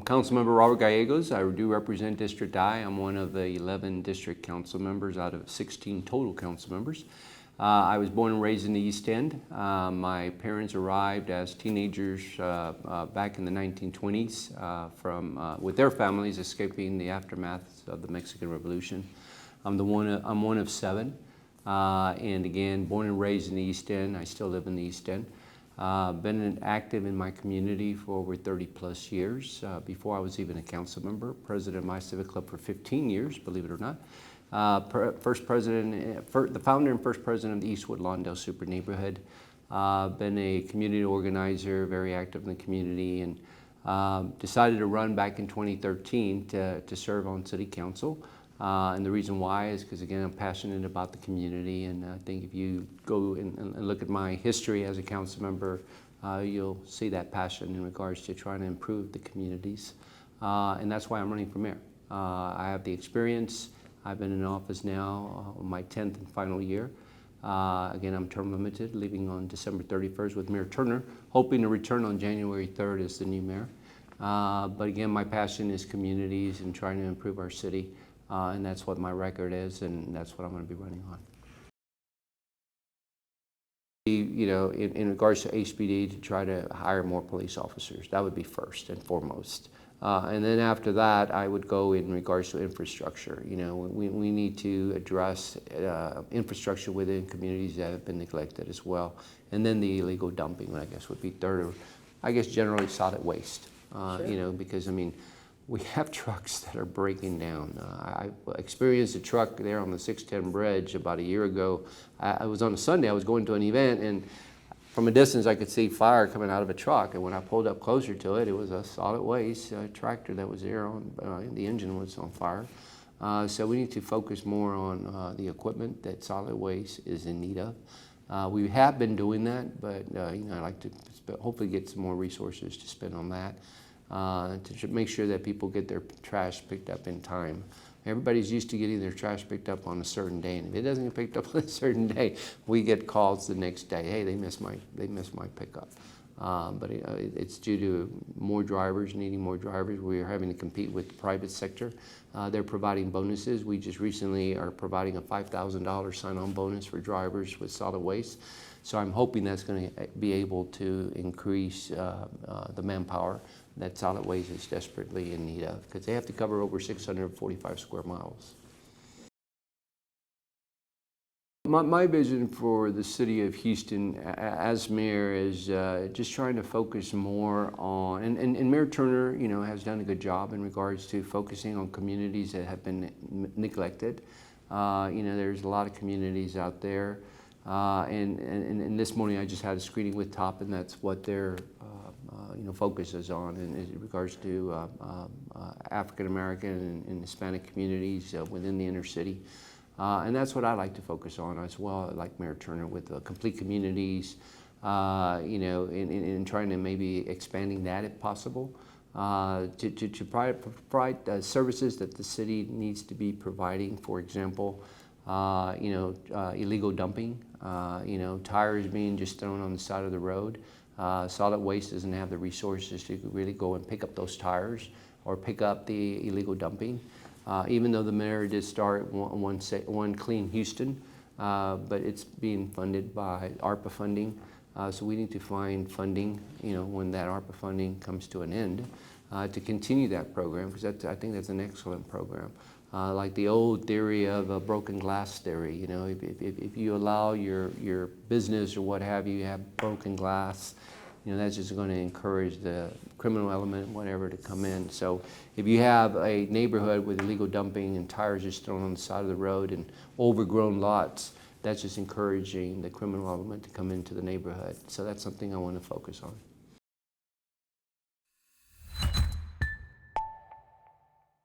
Councilmember Robert Gallegos. I do represent District I. I'm one of the 11 district council members out of 16 total council members. I was born and raised in the East End. My parents arrived as teenagers back in the 1920s with their families escaping the aftermath of the Mexican Revolution. I'm one of 7, and again, born and raised in the East End. I still live in the East End. Been active in my community for over 30+ years. Before I was even a council member, president of my civic club for 15 years, believe it or not. The founder and first president of the Eastwood Lawndale Super Neighborhood. Been a community organizer, very active in the community, and decided to run back in 2013 to serve on city council. And the reason why is because, again, I'm passionate about the community, and I think if you go and look at my history as a council member, you'll see that passion in regards to trying to improve the communities. And that's why I'm running for mayor. I have the experience. I've been in office now my 10th and final year. Again, I'm term limited, leaving on December 31st with Mayor Turner, hoping to return on January 3rd as the new mayor. But again, my passion is communities and trying to improve our city. And that's what my record is, and that's what I'm going to be running on. You know, in regards to HPD, to try to hire more police officers. That would be first and foremost. And then after that, I would go in regards to infrastructure. You know, we need to address infrastructure within communities that have been neglected as well. And then the illegal dumping, I guess, would be third, or I guess generally solid waste. Sure. You know, because I mean, we have trucks that are breaking down. I experienced a truck there on the 610 bridge about a year ago. I was on a Sunday, I was going to an event, and from a distance I could see fire coming out of a truck, and when I pulled up closer to it, it was a solid waste tractor that was there. The engine was on fire. So we need to focus more on the equipment that solid waste is in need of. We have been doing that, but you know, I'd like to hopefully get some more resources to spend on that. To make sure that people get their trash picked up in time. Everybody's used to getting their trash picked up on a certain day, and if it doesn't get picked up on a certain day, we get calls the next day. Hey, they missed my pickup. But it's due to more drivers, needing more drivers. We are having to compete with the private sector. They're providing bonuses. We just recently are providing a $5,000 sign-on bonus for drivers with solid waste. So I'm hoping that's going to be able to increase the manpower that solid waste is desperately in need of, because they have to cover over 645 square miles. My vision for the city of Houston as mayor is just trying to focus more on, and Mayor Turner, you know, has done a good job in regards to focusing on communities that have been neglected. You know, there's a lot of communities out there, and this morning I just had a screening with TOP, and that's what their you know, focuses on in regards to African American and Hispanic communities within the inner city. And that's what I like to focus on as well, like Mayor Turner, with complete communities, you know, in trying to maybe expanding that if possible, to provide services that the city needs to be providing. For example, you know, illegal dumping, you know, tires being just thrown on the side of the road. Solid waste doesn't have the resources to really go and pick up those tires or pick up the illegal dumping. Even though the mayor did start one Clean Houston, but it's being funded by ARPA funding. So we need to find funding, you know, when that ARPA funding comes to an end, to continue that program, because I think that's an excellent program. Like the old theory of a broken glass theory, you know, if you allow your business or what have you have broken glass, you know, that's just going to encourage the criminal element, whatever, to come in. So if you have a neighborhood with illegal dumping and tires just thrown on the side of the road and overgrown lots, that's just encouraging the criminal element to come into the neighborhood. So that's something I want to focus on.